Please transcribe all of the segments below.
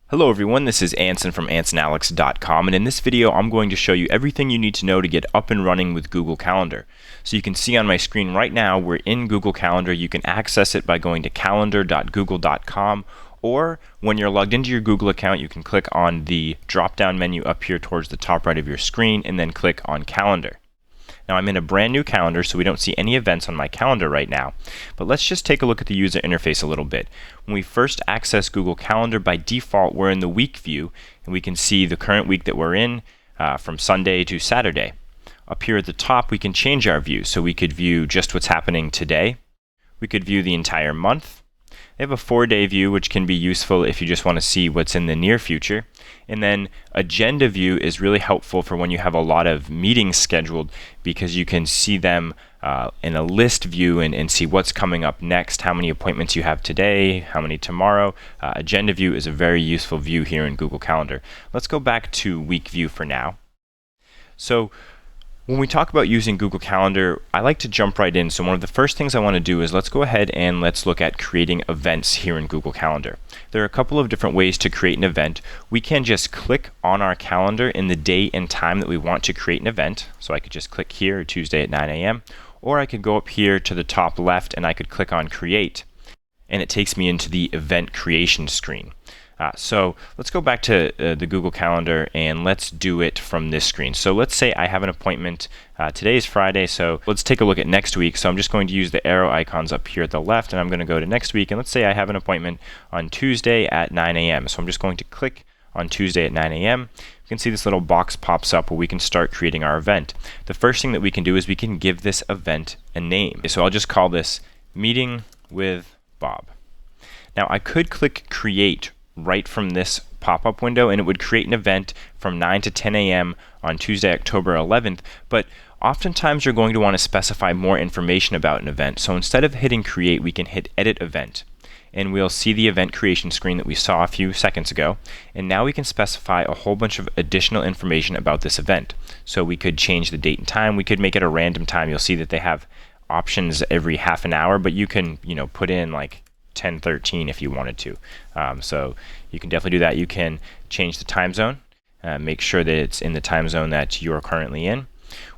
Hello everyone, this is Anson from AnsonAlex.com, and in this video I'm going to show you everything you need to know to get up and running with Google Calendar. So you can see on my screen right now we're in Google Calendar. You can access it by going to calendar.google.com, or when you're logged into your Google account you can click on the drop-down menu up here towards the top right of your screen and then click on Calendar. Now I'm in a brand new calendar, so we don't see any events on my calendar right now. But let's just take a look at the user interface a little bit. When we first access Google Calendar, by default we're in the week view, and we can see the current week that we're in from Sunday to Saturday. Up here at the top we can change our view, so we could view just what's happening today. We could view the entire month. They have a 4-day view, which can be useful if you just want to see what's in the near future. And then agenda view is really helpful for when you have a lot of meetings scheduled, because you can see them in a list view and see what's coming up next, how many appointments you have today, how many tomorrow. Agenda view is a very useful view here in Google Calendar. Let's go back to week view for now. So when we talk about using Google Calendar, I like to jump right in. So one of the first things I want to do is let's go ahead and let's look at creating events here in Google Calendar. There are a couple of different ways to create an event. We can just click on our calendar in the day and time that we want to create an event. So I could just click here, Tuesday at 9 a.m. Or I could go up here to the top left and I could click on Create. And it takes me into the event creation screen. So let's go back to the Google Calendar and let's do it from this screen. So let's say I have an appointment. Today is Friday, so let's take a look at next week. So I'm just going to use the arrow icons up here at the left, and I'm going to go to next week. And let's say I have an appointment on Tuesday at 9 a.m. So I'm just going to click on Tuesday at 9 a.m. You can see this little box pops up where we can start creating our event. The first thing that we can do is we can give this event a name. So I'll just call this Meeting with Bob. Now I could click Create right from this pop-up window, and it would create an event from 9 to 10 a.m. on Tuesday, October 11th, but oftentimes you're going to want to specify more information about an event. So instead of hitting Create, we can hit Edit Event, and we'll see the event creation screen that we saw a few seconds ago, and now we can specify a whole bunch of additional information about this event. So we could change the date and time. We could make it a random time. You'll see that they have options every half an hour, but you can put in like 10:13 if you wanted to. So you can definitely do that. You can change the time zone, make sure that it's in the time zone that you're currently in.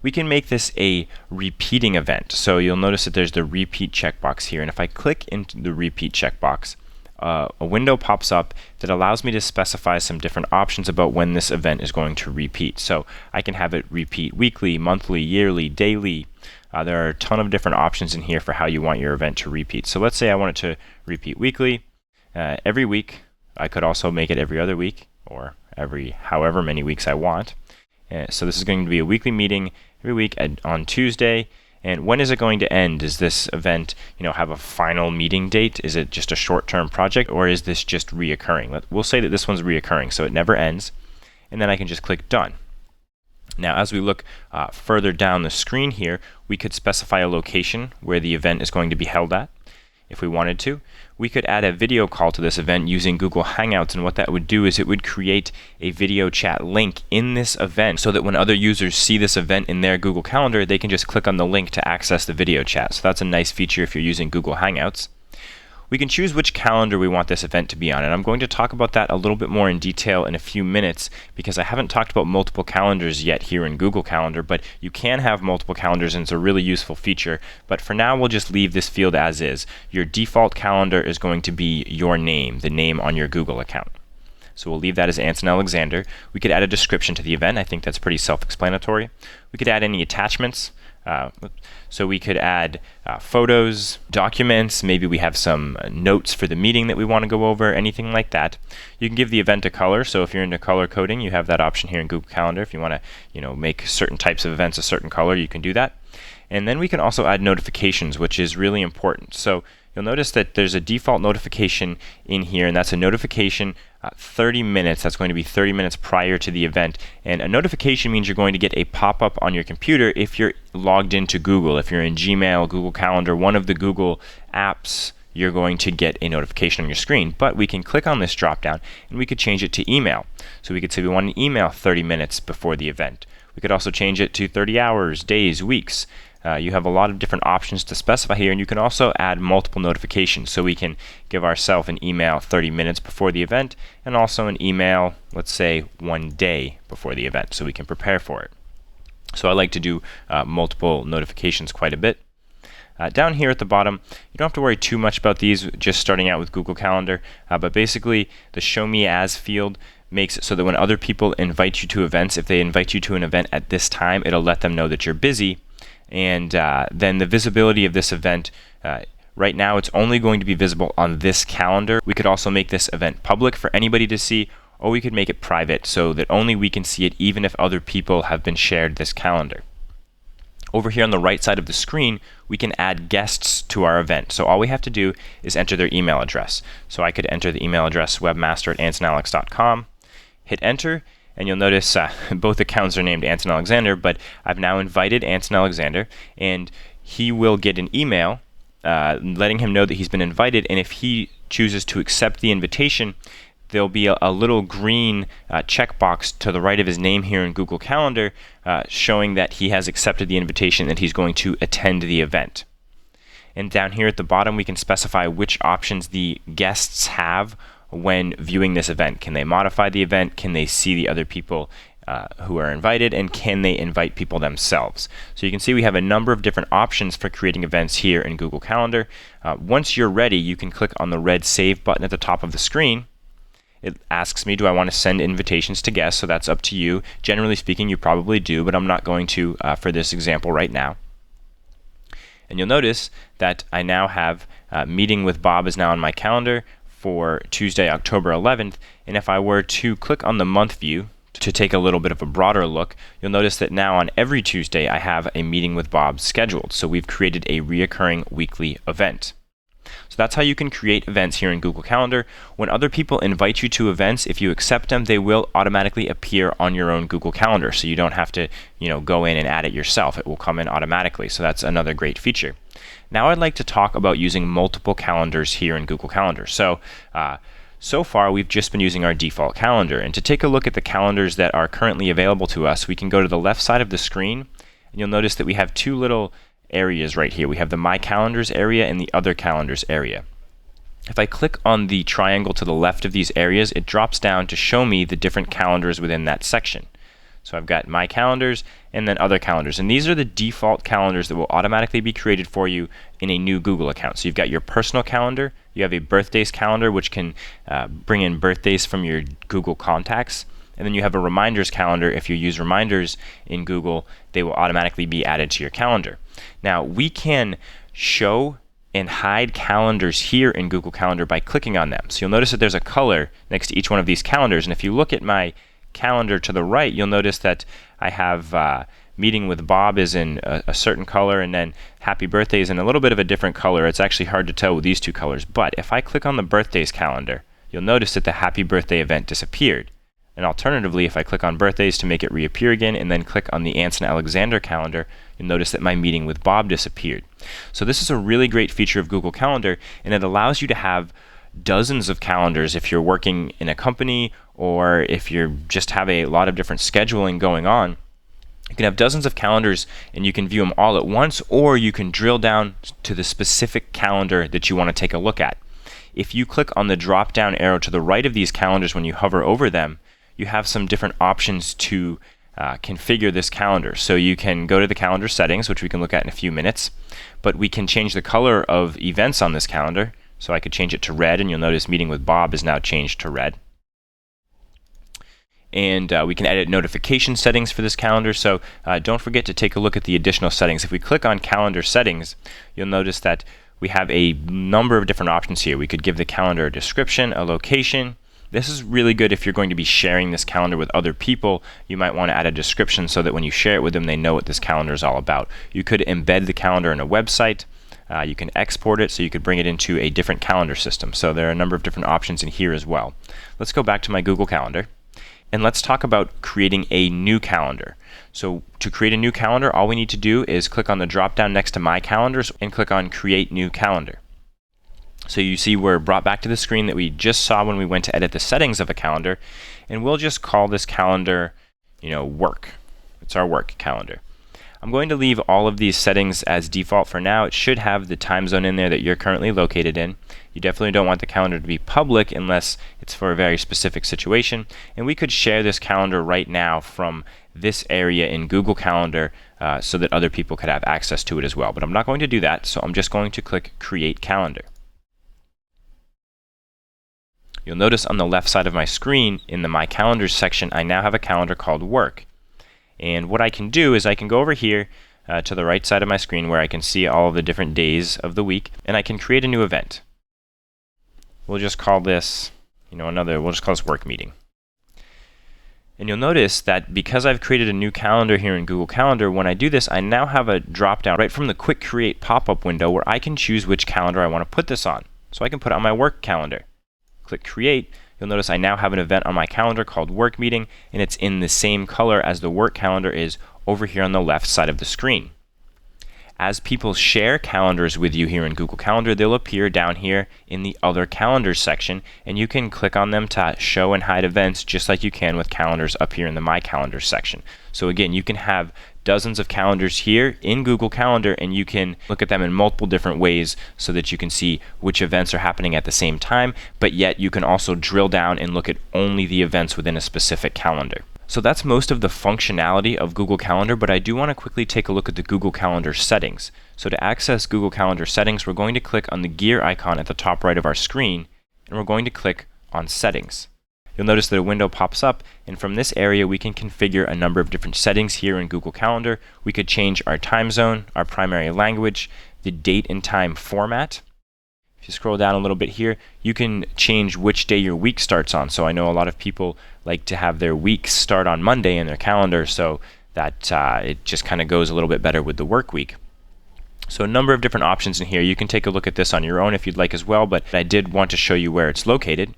We can make this a repeating event. So you'll notice that there's the repeat checkbox here, and if I click into the repeat checkbox, a window pops up that allows me to specify some different options about when this event is going to repeat. So I can have it repeat weekly, monthly, yearly, daily. There are a ton of different options in here for how you want your event to repeat. So let's say I want it to repeat weekly, every week. I could also make it every other week, or every however many weeks I want. So this is going to be a weekly meeting every week on Tuesday. And when is it going to end? Does this event, have a final meeting date? Is it just a short-term project, or is this just reoccurring? We'll say that this one's reoccurring, so it never ends. And then I can just click Done. Now, as we look further down the screen here, we could specify a location where the event is going to be held at. If we wanted to, we could add a video call to this event using Google Hangouts, and what that would do is it would create a video chat link in this event so that when other users see this event in their Google Calendar, they can just click on the link to access the video chat. So that's a nice feature if you're using Google Hangouts. We can choose which calendar we want this event to be on, and I'm going to talk about that a little bit more in detail in a few minutes, because I haven't talked about multiple calendars yet here in Google Calendar, but you can have multiple calendars and it's a really useful feature. But for now, we'll just leave this field as is. Your default calendar is going to be your name, the name on your Google account. So we'll leave that as Anson Alexander. We could add a description to the event. I think that's pretty self-explanatory. We could add any attachments. So we could add photos, documents, maybe we have some notes for the meeting that we want to go over, anything like that. You can give the event a color, so if you're into color coding, you have that option here in Google Calendar. If you want to, make certain types of events a certain color, you can do that. And then we can also add notifications, which is really important. So you'll notice that there's a default notification in here, and that's a notification 30 minutes. That's going to be 30 minutes prior to the event. And a notification means you're going to get a pop-up on your computer if you're logged into Google. If you're in Gmail, Google Calendar, one of the Google apps, you're going to get a notification on your screen. But we can click on this drop-down and we could change it to email. So we could say we want an email 30 minutes before the event. We could also change it to 30 hours, days, weeks. you have a lot of different options to specify here, and you can also add multiple notifications. So we can give ourselves an email 30 minutes before the event, and also an email, let's say, 1 day before the event, so we can prepare for it. So I like to do multiple notifications quite a bit. Down here at the bottom, you don't have to worry too much about these just starting out with Google Calendar, but basically the Show Me As field makes it so that when other people invite you to events, if they invite you to an event at this time, it'll let them know that you're busy. And then the visibility of this event, right now it's only going to be visible on this calendar. We could also make this event public for anybody to see, or we could make it private so that only we can see it even if other people have been shared this calendar. Over here on the right side of the screen, we can add guests to our event. So all we have to do is enter their email address. So I could enter the email address webmaster@ansonalex.com, hit enter, and you'll notice both accounts are named Anson Alexander, but I've now invited Anson Alexander, and he will get an email letting him know that he's been invited, and if he chooses to accept the invitation, there'll be a little green checkbox to the right of his name here in Google Calendar showing that he has accepted the invitation, that he's going to attend the event. And down here at the bottom, we can specify which options the guests have when viewing this event. Can they modify the event? Can they see the other people who are invited? And can they invite people themselves? So you can see we have a number of different options for creating events here in Google Calendar. Once you're ready, you can click on the red Save button at the top of the screen. It asks me, do I want to send invitations to guests? So that's up to you. Generally speaking, you probably do, but I'm not going to for this example right now. And you'll notice that I now have Meeting with Bob is now on my calendar for Tuesday, October 11th. And if I were to click on the month view to take a little bit of a broader look, you'll notice that now on every Tuesday I have a Meeting with Bob scheduled. So we've created a reoccurring weekly event. So that's how you can create events here in Google Calendar. When other people invite you to events, if you accept them, they will automatically appear on your own Google Calendar. So you don't have to, go in and add it yourself. It will come in automatically. So that's another great feature. Now I'd like to talk about using multiple calendars here in Google Calendar. So far we've just been using our default calendar. And to take a look at the calendars that are currently available to us, we can go to the left side of the screen, and you'll notice that we have two little areas right here. We have the My Calendars area and the Other Calendars area. If I click on the triangle to the left of these areas, it drops down to show me the different calendars within that section. So I've got My Calendars and then Other Calendars, and these are the default calendars that will automatically be created for you in a new Google account. So you've got your personal calendar, you have a birthdays calendar which can bring in birthdays from your Google contacts, and then you have a reminders calendar. If you use reminders in Google, they will automatically be added to your calendar. Now, we can show and hide calendars here in Google Calendar by clicking on them. So you'll notice that there's a color next to each one of these calendars, and if you look at my calendar to the right, you'll notice that I have Meeting with Bob is in a certain color, and then Happy Birthday is in a little bit of a different color. It's actually hard to tell with these two colors, but if I click on the birthdays calendar, you'll notice that the Happy Birthday event disappeared. And alternatively, if I click on birthdays to make it reappear again and then click on the Anson Alexander calendar, you'll notice that my Meeting with Bob disappeared. So this is a really great feature of Google Calendar, and it allows you to have dozens of calendars if you're working in a company or if you just have a lot of different scheduling going on. You can have dozens of calendars and you can view them all at once, or you can drill down to the specific calendar that you want to take a look at. If you click on the drop down arrow to the right of these calendars when you hover over them, you have some different options to configure this calendar. So you can go to the calendar settings, which we can look at in a few minutes, but we can change the color of events on this calendar. So I could change it to red, and you'll notice Meeting with Bob is now changed to red. And we can edit notification settings for this calendar, so don't forget to take a look at the additional settings. If we click on calendar settings, you'll notice that we have a number of different options here. We could give the calendar a description, a location. This is really good if you're going to be sharing this calendar with other people. You might want to add a description so that when you share it with them, they know what this calendar is all about. You could embed the calendar in a website. You can export it so you could bring it into a different calendar system. So there are a number of different options in here as well. Let's go back to my Google Calendar, and let's talk about creating a new calendar. So to create a new calendar, all we need to do is click on the drop down next to My Calendars and click on Create New Calendar. So you see we're brought back to the screen that we just saw when we went to edit the settings of a calendar, and we'll just call this calendar, Work. It's our work calendar. I'm going to leave all of these settings as default for now. It should have the time zone in there that you're currently located in. You definitely don't want the calendar to be public unless it's for a very specific situation. And we could share this calendar right now from this area in Google Calendar so that other people could have access to it as well. But I'm not going to do that, so I'm just going to click Create Calendar. You'll notice on the left side of my screen in the My Calendars section, I now have a calendar called Work. And what I can do is I can go over here to the right side of my screen where I can see all of the different days of the week, and I can create a new event. We'll just call this, we'll just call this Work Meeting. And you'll notice that because I've created a new calendar here in Google Calendar, when I do this, I now have a drop-down right from the Quick Create pop-up window where I can choose which calendar I want to put this on. So I can put it on my work calendar. Click Create. You'll notice I now have an event on my calendar called Work Meeting, and it's in the same color as the work calendar is over here on the left side of the screen. As people share calendars with you here in Google Calendar, they'll appear down here in the Other Calendars section, and you can click on them to show and hide events just like you can with calendars up here in the My Calendars section. So again, you can have dozens of calendars here in Google Calendar, and you can look at them in multiple different ways so that you can see which events are happening at the same time, but yet you can also drill down and look at only the events within a specific calendar. So that's most of the functionality of Google Calendar, but I do want to quickly take a look at the Google Calendar settings. So to access Google Calendar settings, we're going to click on the gear icon at the top right of our screen, and we're going to click on Settings. You'll notice that a window pops up, and from this area we can configure a number of different settings here in Google Calendar. We could change our time zone, our primary language, the date and time format. If you scroll down a little bit here, you can change which day your week starts on. So I know a lot of people like to have their weeks start on Monday in their calendar so that it just kind of goes a little bit better with the work week. So a number of different options in here. You can take a look at this on your own if you'd like as well, but I did want to show you where it's located.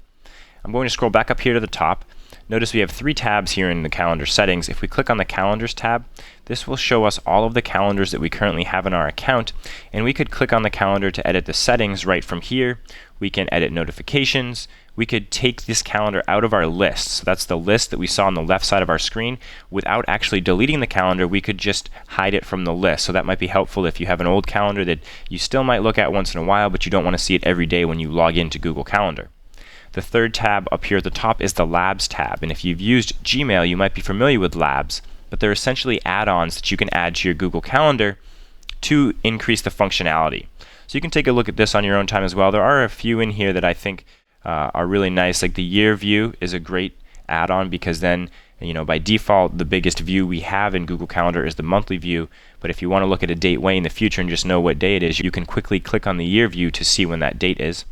I'm going to scroll back up here to the top. Notice we have 3 tabs here in the calendar settings. If we click on the Calendars tab, this will show us all of the calendars that we currently have in our account, and we could click on the calendar to edit the settings right from here. We can edit notifications. We could take this calendar out of our list. So that's the list that we saw on the left side of our screen. Without actually deleting the calendar, we could just hide it from the list. So that might be helpful if you have an old calendar that you still might look at once in a while, but you don't want to see it every day when you log into Google Calendar. The third tab up here at the top is the Labs tab, and if you've used Gmail, you might be familiar with Labs, but they're essentially add-ons that you can add to your Google Calendar to increase the functionality. So you can take a look at this on your own time as well. There are a few in here that I think are really nice, like the year view is a great add-on because then, by default, the biggest view we have in Google Calendar is the monthly view, but if you want to look at a date way in the future and just know what day it is, you can quickly click on the year view to see when that date is.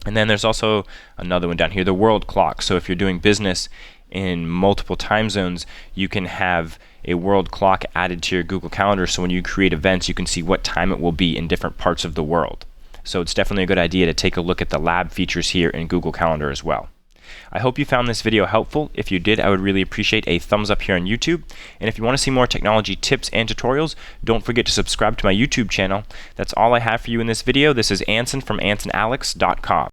And then there's also another one down here, the world clock. So if you're doing business in multiple time zones, you can have a world clock added to your Google Calendar, so when you create events, you can see what time it will be in different parts of the world. So it's definitely a good idea to take a look at the lab features here in Google Calendar as well. I hope you found this video helpful. If you did, I would really appreciate a thumbs up here on YouTube. And if you want to see more technology tips and tutorials, don't forget to subscribe to my YouTube channel. That's all I have for you in this video. This is Anson from AnsonAlex.com.